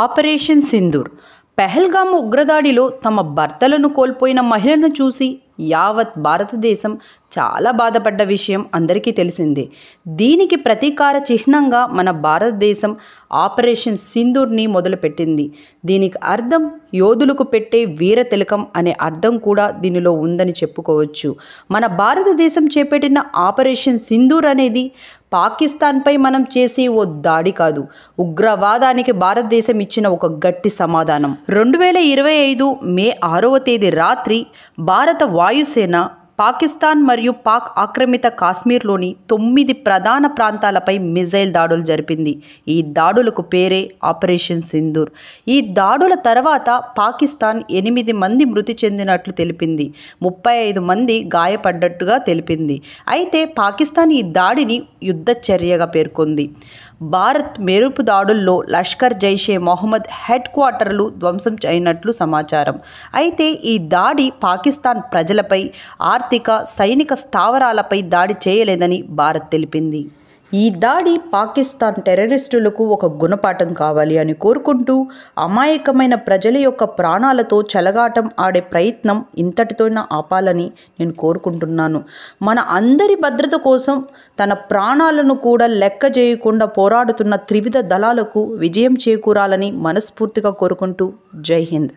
Operation Sindoor. Pahalgam ఉగ్రదాడిలో తమ భర్తలను కోల్పోయిన మహిళలను చూసి యావత్ భారతదేశం చాలా బాధపడ్డ విషయం అందరికీ తెలిసిందే. దీనికి ప్రతీకార చిహ్నంగా మన భారతదేశం ఆపరేషన్ సింధూర్ని మొదలుపెట్టింది. దీనికి అర్థం యోధులకు పెట్టే వీర తిలకం అనే అర్థం కూడా దీనిలో ఉందని చెప్పుకోవచ్చు. మన భారతదేశం చేపట్టిన ఆపరేషన్ సింధూర్ అనేది పాకిస్తాన్పై మనం చేసే ఓ దాడి కాదు, ఉగ్రవాదానికి భారతదేశం ఇచ్చిన ఒక గట్టి సమాధానం. 2025 మే 6వ తేదీ రాత్రి భారత వాయుసేన పాకిస్తాన్ మరియు పాక్ ఆక్రమిత కాశ్మీర్లోని 9 ప్రధాన ప్రాంతాలపై మిజైల్ దాడులు జరిపింది. ఈ దాడులకు పేరే ఆపరేషన్ సింధూర్. ఈ దాడుల తర్వాత పాకిస్తాన్ 8 మంది మృతి చెందినట్లు తెలిపింది, 35 మంది గాయపడ్డట్టుగా తెలిపింది. అయితే పాకిస్తాన్ ఈ దాడిని యుద్ధ చర్యగా పేర్కొంది. భారత్ మెరుపు దాడుల్లో లష్కర్ జైషే మొహమ్మద్ హెడ్ క్వార్టర్లు ధ్వంసం అయినట్లు సమాచారం. అయితే ఈ దాడి పాకిస్తాన్ ప్రజలపై, ఆర్థిక, సైనిక స్థావరాలపై దాడి చేయలేదని భారత్ తెలిపింది. ఈ దాడి పాకిస్తాన్ టెర్రరిస్టులకు ఒక గుణపాఠం కావాలి అని కోరుకుంటూ అమాయకమైన ప్రజల యొక్క ప్రాణాలతో చెలగాటం ఆడే ప్రయత్నం ఇంతటితోనే ఆపాలని నేను కోరుకుంటున్నాను. మన అందరి భద్రత కోసం తన ప్రాణాలను కూడా లెక్క చేయకుండా పోరాడుతున్న త్రివిధ దళాలకు విజయం చేకూరాలని మనస్ఫూర్తిగా కోరుకుంటూ జై హింద్.